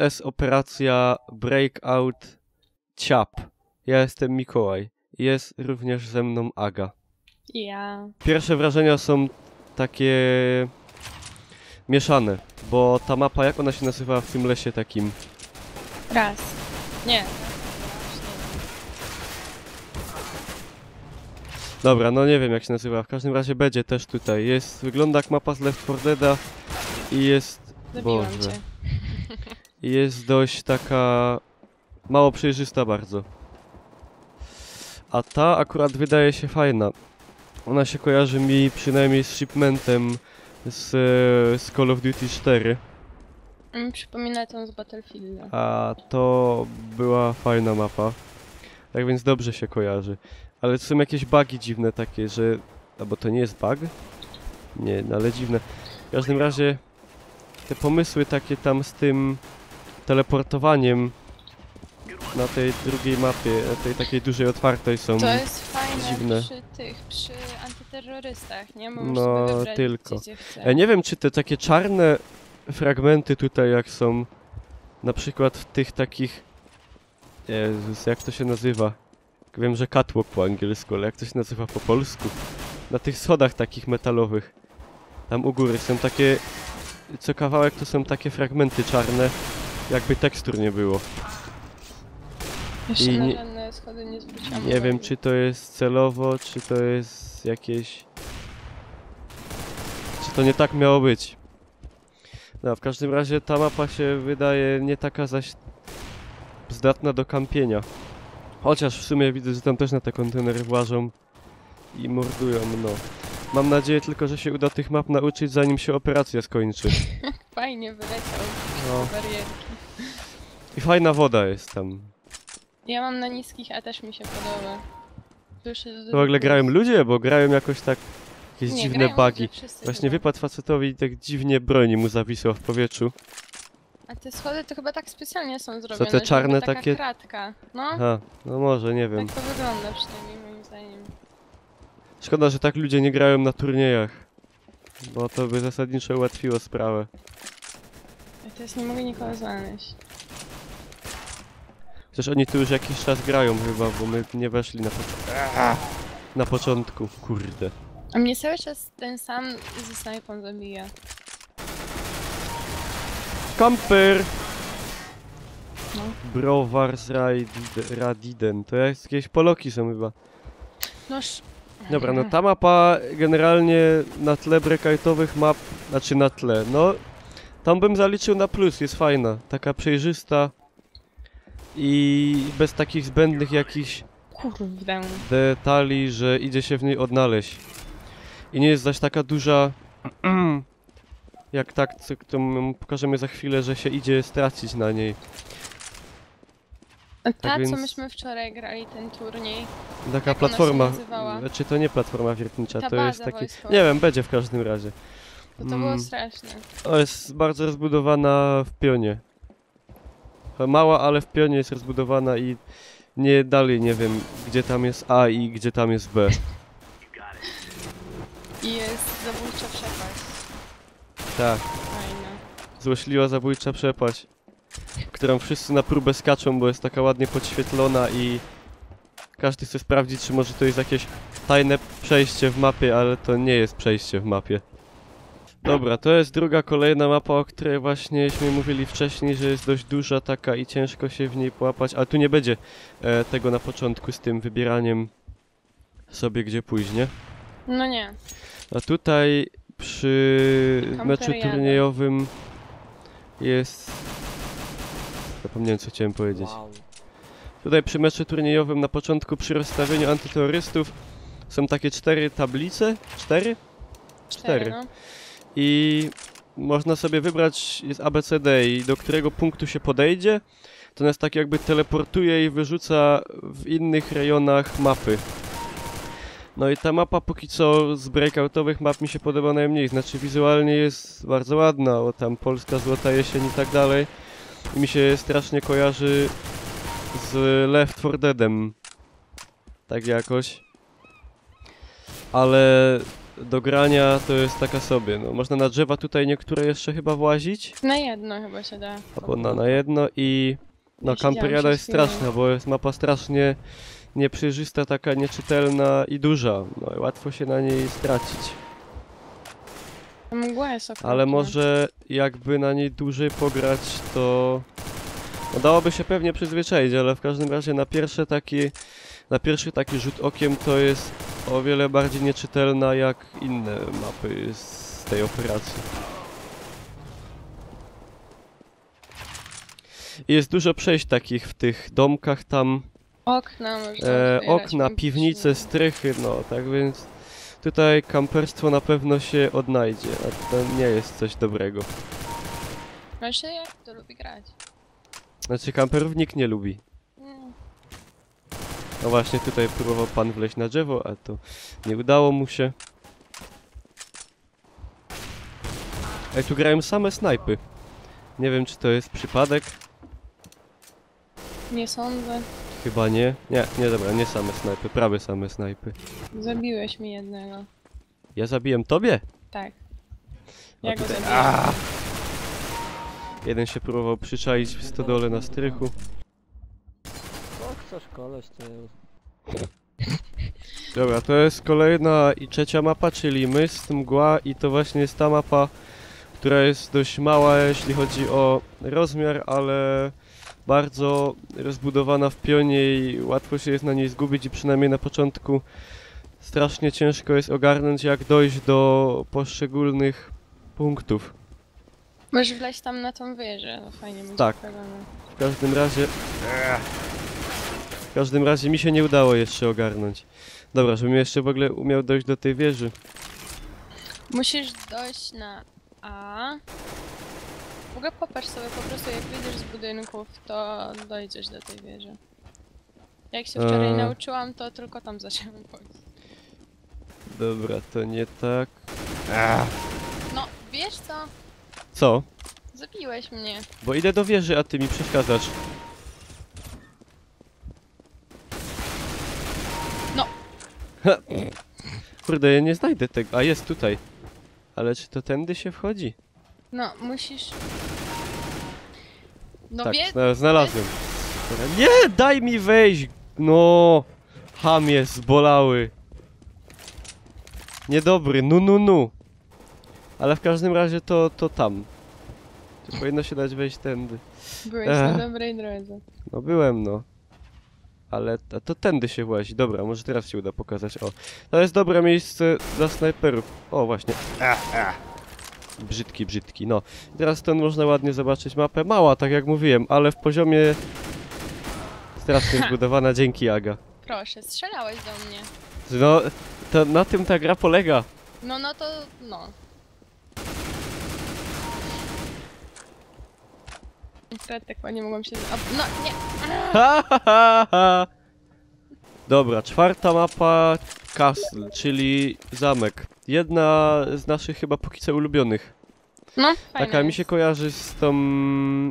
OCS operacja Breakout Ciap. Ja jestem Mikołaj. Jest również ze mną Aga. Ja. Pierwsze wrażenia są takie mieszane, bo ta mapa, jak ona się nazywa w tym lesie takim? Raz. Nie. Dobra, no nie wiem jak się nazywa, w każdym razie będzie też tutaj. Wygląda jak mapa z Left 4 Deada i jest... Zabiłam Boże. cię. I jest dość taka... mało przejrzysta bardzo. A ta akurat wydaje się fajna. Ona się kojarzy mi przynajmniej z Shipmentem z Call of Duty 4. Mi przypomina tą z Battlefielda. A to była fajna mapa. Tak więc dobrze się kojarzy. Ale to są jakieś bugi dziwne takie, że... Albo to nie jest bug? Nie, no ale dziwne. W każdym razie te pomysły takie tam z tym teleportowaniem na tej drugiej mapie, tej takiej dużej otwartej są To jest fajne dziwne. przy antyterrorystach, nie? Bo No, możesz sobie wybrać, tylko. gdzie chce. Nie wiem, czy te takie czarne fragmenty tutaj jak są, na przykład w tych takich... Jezus, jak to się nazywa? Wiem, że catwalk po angielsku, ale jak to się nazywa po polsku? Na tych schodach takich metalowych. Tam u góry są takie... Co kawałek to są takie fragmenty czarne, jakby tekstur nie było. Jeszcze i na nie- żadne schody nie zwróciłam Nie wiem, uwagi. czy to jest celowo, czy to jest jakieś... Czy to nie tak miało być? No, w każdym razie ta mapa się wydaje nie taka zaś zdatna do kampienia. Chociaż w sumie widzę, że tam też na te kontenery włażą i mordują, no. Mam nadzieję tylko, że się uda tych map nauczyć, zanim się operacja skończy. Fajnie wyleciał No. z barierki. I fajna woda jest tam. Ja mam na niskich, a też mi się podoba. To już jest To w ogóle grają ludzie, bo grają jakoś tak... Jakieś Nie, dziwne grają bugi. ludzie, wszyscy Właśnie chyba. wypadł facetowi i tak dziwnie broni mu zawisła w powietrzu. A te schody to chyba tak specjalnie są zrobione, te czarne żeby taka takie- kratka. No, Aha, no może, nie wiem. tak to wygląda przynajmniej moim zdaniem. Szkoda, że tak ludzie nie grają na turniejach. Bo to by zasadniczo ułatwiło sprawę. Ja teraz nie mogę nikogo znaleźć. Chociaż oni tu już jakiś czas grają chyba, bo my nie weszli na początku. Kurde. A mnie cały czas ten sam ze snajpą zabija. Kamper! No. Browars Radiden. To jakieś Poloki są chyba. Noż... Dobra, no ta mapa generalnie na tle breakoutowych map, znaczy na tle, no tam bym zaliczył na plus, jest fajna, taka przejrzysta i bez takich zbędnych jakichś Kurde. detali, że idzie się w niej odnaleźć. I nie jest zaś taka duża, jak tak, co pokażemy za chwilę, że się idzie stracić na niej. A ta, Tak więc- co myśmy wczoraj grali, ten turniej, Taka Jak ona się platforma, nazywała? znaczy to nie platforma wiertnicza, Ta to jest baza taki, wojskowa. nie wiem, będzie w każdym razie. to było straszne. O, jest bardzo rozbudowana w pionie. Mała, ale w pionie jest rozbudowana i nie dalej nie wiem, gdzie tam jest A i gdzie tam jest B. I jest zabójcza przepaść. Tak, Fajna. złośliwa zabójcza przepaść, w którą wszyscy na próbę skaczą, bo jest taka ładnie podświetlona i każdy chce sprawdzić, czy może to jest jakieś tajne przejście w mapie, ale to nie jest przejście w mapie. Dobra, to jest druga kolejna mapa, o której właśnieśmy mówili wcześniej, że jest dość duża taka i ciężko się w niej połapać, ale tu nie będzie tego na początku z tym wybieraniem sobie gdzie pójść, nie? No nie. A tutaj przy meczu Kamperiada. turniejowym jest... Zapomniałem, co chciałem powiedzieć. Tutaj przy meczu turniejowym na początku przy rozstawieniu antyterrorystów są takie 4 tablice. 4? 4. No. I można sobie wybrać, jest ABCD i do którego punktu się podejdzie, to nas tak jakby teleportuje i wyrzuca w innych rejonach mapy. No i ta mapa póki co z breakoutowych map mi się podoba najmniej, znaczy wizualnie jest bardzo ładna, o tam Polska, Złota Jesień i tak dalej. I mi się strasznie kojarzy z Left 4 Deadem. Tak jakoś. Ale do grania to jest taka sobie, no można na drzewa tutaj niektóre jeszcze chyba włazić, Na jedno chyba się da. albo na jedno i... No Ja siedziałam Camperiada przez jest chwilę. straszna, bo jest mapa strasznie nieprzejrzysta, taka nieczytelna i duża, no i łatwo się na niej stracić. Mgła jest okropna. Ale może jakby na niej dłużej pograć, to... No dałoby się pewnie przyzwyczaić, ale w każdym razie na pierwszy taki rzut okiem to jest o wiele bardziej nieczytelna jak inne mapy z tej operacji. I jest dużo przejść takich w tych domkach tam, Okna można okna, otwierać, piwnice, strychy, no tak więc tutaj kamperstwo na pewno się odnajdzie, a to nie jest coś dobrego. Znaczy jak to lubi grać. Znaczy kamperów nikt nie lubi. Mm. No właśnie tutaj próbował pan wleźć na drzewo, a to nie udało mu się. Ej, tu grają same snajpy. Nie wiem czy to jest przypadek. Nie sądzę. Chyba nie. Nie dobra, nie same snajpy, prawie same snajpy. Zabiłeś mi jednego. Ja zabiłem tobie? Tak. A Ja go tutaj- zabiłem. Aaa! Jeden się próbował przyczaić w stodole na strychu. Co chcesz koleś, ty? Dobra, to jest kolejna i trzecia mapa, czyli Myst, Mgła i to właśnie jest ta mapa, która jest dość mała, jeśli chodzi o rozmiar, ale bardzo rozbudowana w pionie i łatwo się jest na niej zgubić i przynajmniej na początku strasznie ciężko jest ogarnąć, jak dojść do poszczególnych punktów. Możesz wleźć tam na tą wieżę, no fajnie będzie Tak. pokazane. W każdym razie mi się nie udało jeszcze ogarnąć. Dobra, żebym jeszcze w ogóle umiał dojść do tej wieży. Musisz dojść na A. W ogóle popatrz sobie po prostu jak wyjdziesz z budynków, to dojdziesz do tej wieży. Jak się wczoraj nauczyłam, to tylko tam zaczęłam chodzić. Dobra, to nie tak. No, wiesz co? Co? Zabiłeś mnie. Bo idę do wieży, a ty mi przeszkadzasz. No. Kurde, ja nie znajdę tego. A jest tutaj. Ale czy to tędy się wchodzi? No, musisz... No tak, wie... znalazłem. Dobra, nie, daj mi wejść! No, chamie, zbolały. Niedobry, nu. Ale w każdym razie to tam. Czy powinno się dać wejść tędy? Byłeś na dobrej drodze. No byłem, no. Ale to tędy się włazi. Dobra, może teraz się uda pokazać. O, to jest dobre miejsce dla snajperów. O, właśnie. Brzydki, no. I teraz stąd można ładnie zobaczyć mapę. Mała, tak jak mówiłem, ale w poziomie strasznie zbudowana. Dzięki, Aga. Proszę, strzelałeś do mnie. No, to na tym ta gra polega. No to... no. Akurat tak ładnie mogłam się... no, nie! Ha, ha, ha, ha. Dobra, czwarta mapa Castle, czyli zamek. Jedna z naszych chyba póki co ulubionych. No, fajne Taka mi się jest. kojarzy z tą...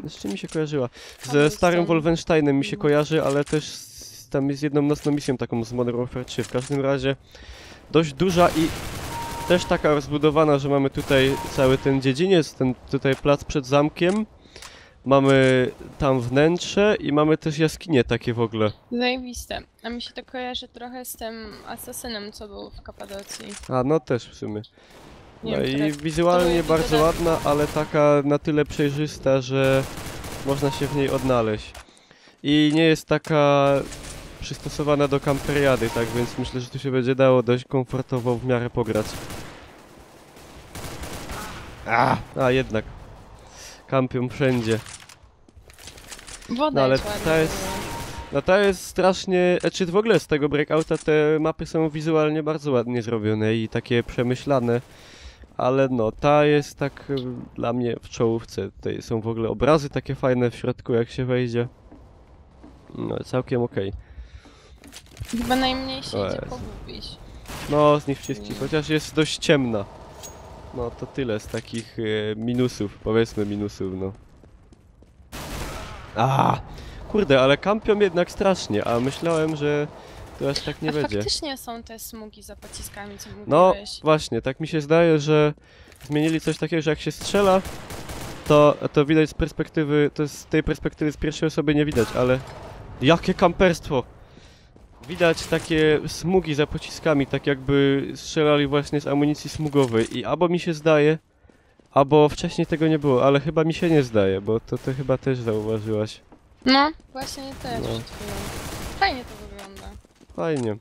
Z czym mi się kojarzyła? Ze Cobblestone. starym Wolfensteinem mi się kojarzy, ale też tam jest jedną nocną misją taką z Modern Warfare 3. W każdym razie dość duża i też taka rozbudowana, że mamy tutaj cały ten dziedziniec, ten tutaj plac przed zamkiem. Mamy tam wnętrze i mamy też jaskinie takie w ogóle. Zajebiste. A mi się to kojarzy trochę z tym asasynem, co był w Kapadocji. A no też w sumie. Nie No wiem, i które- wizualnie to bardzo dodatki. ładna, ale taka na tyle przejrzysta, że można się w niej odnaleźć. I nie jest taka przystosowana do kamperiady, tak więc myślę, że tu się będzie dało dość komfortowo w miarę pograć. A jednak. Kampią wszędzie. Woda No, ale jest ładna. ta jest- No to jest strasznie... Czy w ogóle z tego Breakouta te mapy są wizualnie bardzo ładnie zrobione i takie przemyślane. Ale no, ta jest tak dla mnie w czołówce. Tutaj są w ogóle obrazy takie fajne w środku jak się wejdzie. No, całkiem okej. Chyba najmniej się O idzie Jezu. pogubić. No, z nich wszystkich, chociaż jest dość ciemna. No, to tyle z takich minusów, powiedzmy minusów, no. Kurde, ale kampią jednak strasznie, a myślałem, że to aż tak nie A będzie. faktycznie są te smugi za pociskami, co No, mówiłeś. właśnie, tak mi się zdaje, że zmienili coś takiego, że jak się strzela, to widać z perspektywy, to z tej perspektywy z pierwszej osoby nie widać, ale... Jakie kamperstwo! Widać takie smugi za pociskami, tak jakby strzelali właśnie z amunicji smugowej i albo mi się zdaje, albo wcześniej tego nie było, ale chyba mi się nie zdaje, bo to ty chyba też zauważyłaś. No, właśnie też No. przed chwilą. Fajnie to wygląda. Fajnie.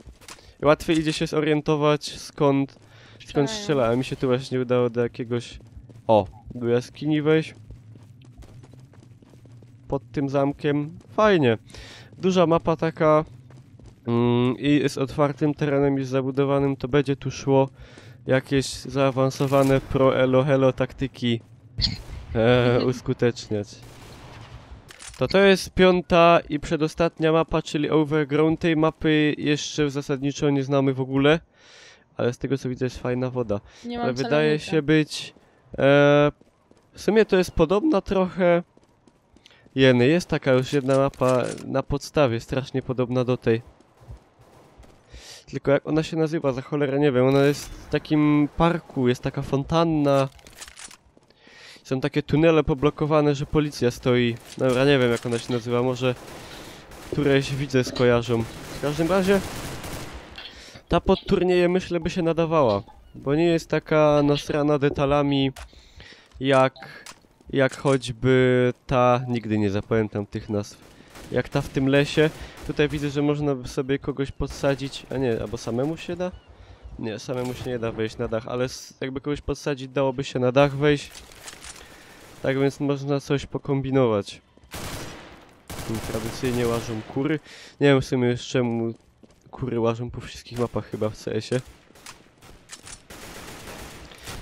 Łatwiej idzie się zorientować skąd Strzelają. strzela, a mi się tu właśnie udało do jakiegoś... O, do jaskini wejść. Pod tym zamkiem. Fajnie. Duża mapa taka i z otwartym terenem i z zabudowanym, to będzie tu szło jakieś zaawansowane pro elo hello taktyki uskuteczniać. To jest 5. i przedostatnia mapa, czyli Overgrown. Tej mapy jeszcze zasadniczo nie znamy w ogóle, ale z tego co widzę jest fajna woda. Nie Ale mam wydaje celownika. się być... w sumie to jest podobna trochę... Jeny, jest taka już jedna mapa na podstawie, strasznie podobna do tej. Tylko jak ona się nazywa, za cholerę nie wiem, ona jest w takim parku, jest taka fontanna. Są takie tunele poblokowane, że policja stoi. Dobra, nie wiem jak ona się nazywa, może któreś widzę skojarzą. W każdym razie ta pod turnieje myślę by się nadawała, bo nie jest taka nasrana detalami jak choćby ta, nigdy nie zapamiętam tych nazw, jak ta w tym lesie. Tutaj widzę, że można by sobie kogoś podsadzić, a nie, albo samemu się da? Nie, samemu się nie da wejść na dach, ale jakby kogoś podsadzić, dałoby się na dach wejść. Tak więc można coś pokombinować. Tradycyjnie łażą kury. Nie wiem w sumie już czemu kury łażą po wszystkich mapach chyba w CS-ie.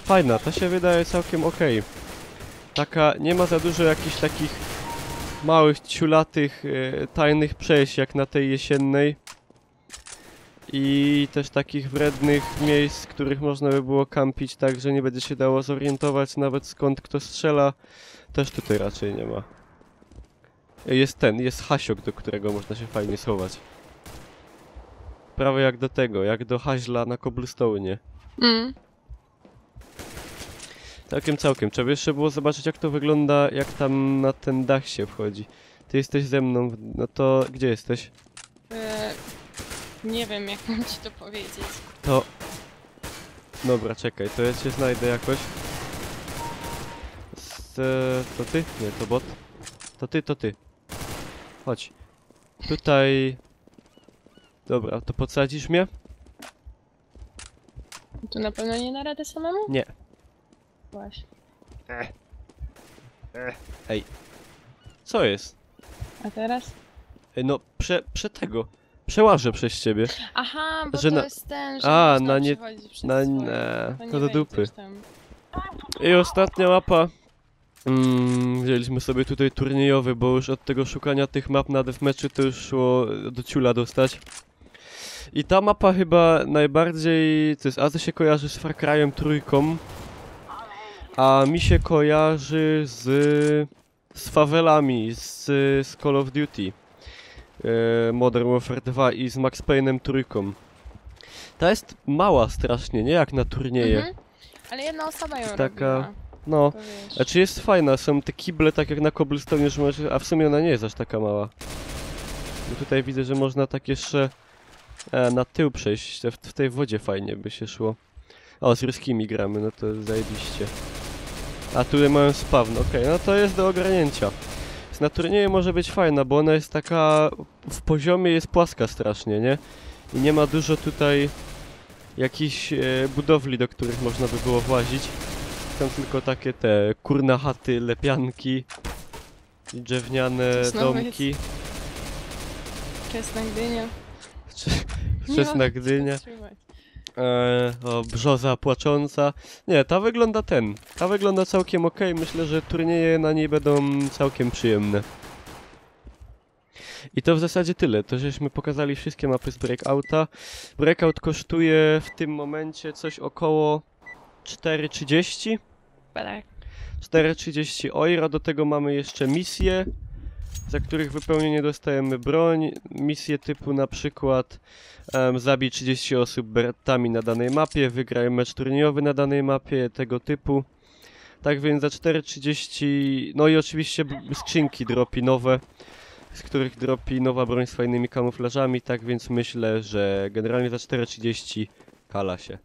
Fajna, ta się wydaje całkiem okej. Taka, nie ma za dużo jakichś takich małych, ciulatych, tajnych przejść jak na tej jesiennej. I też takich wrednych miejsc, w których można by było kampić tak, że nie będzie się dało zorientować nawet skąd kto strzela. Też tutaj raczej nie ma. Jest hasiok, do którego można się fajnie schować. Prawie jak do tego, jak do haźla na cobblestone'ie. Całkiem. Trzeba jeszcze było zobaczyć jak to wygląda, jak tam na ten dach się wchodzi. Ty jesteś ze mną, no to gdzie jesteś? Nie wiem jak mam ci to powiedzieć. To... Dobra, czekaj, to ja cię znajdę jakoś. To ty? Nie, to bot. To ty. Chodź. Tutaj... Dobra, to podsadzisz mnie? Tu na pewno nie na radę samemu? Nie. Właśnie. Ej. Co jest? A teraz? Ej, no, przełażę przez ciebie. Aha, bo Że to na- jest ten, że A, można na nie- przechodzić przez Na... swoje. Nie, To nie to do dupy. wejdziesz tam. I ostatnia mapa. Wzięliśmy sobie tutaj turniejowy, bo już od tego szukania tych map na deathmatchu to już szło do ciula dostać. I ta mapa chyba najbardziej... To jest, a to się kojarzy z Far Cry'em 3, a mi się kojarzy z fawelami, z Call of Duty. Modern Warfare 2 i z Max Payne'em 3. Ta jest mała strasznie, nie jak na turnieje. Mhm. Ale jedna osoba ją Taka- robiła. No, To wiesz. znaczy jest fajna, są te kible tak jak na cobblestone, że możesz, a w sumie ona nie jest aż taka mała. Bo tutaj widzę, że można tak jeszcze na tył przejść, w tej wodzie fajnie by się szło. O, z ruskimi gramy, no to zajebiście. A tutaj mają spawn, okej, no to jest do ogarnięcia. Więc na turnieju może być fajna, bo ona jest taka, w poziomie jest płaska strasznie, nie? I nie ma dużo tutaj jakichś budowli, do których można by było włazić. Są tylko takie te kurna chaty, lepianki i drewniane Znowu domki. Czesna Gdynia. Wczesna Gdynia. O, brzoza płacząca. Nie, ta wygląda Ta wygląda całkiem okej. Myślę, że turnieje na niej będą całkiem przyjemne. I to w zasadzie tyle. To żeśmy pokazali wszystkie mapy z Breakouta. Breakout kosztuje w tym momencie coś około 4,30. Tak. 4,30 euro. Do tego mamy jeszcze misję za których wypełnienie dostajemy broń, misje typu na przykład zabij 30 osób beretami na danej mapie, wygraj mecz turniejowy na danej mapie, tego typu. Tak więc za 4,30, no i oczywiście skrzynki dropi nowe, z których dropi nowa broń z fajnymi kamuflażami, tak więc myślę, że generalnie za 4,30 kala się.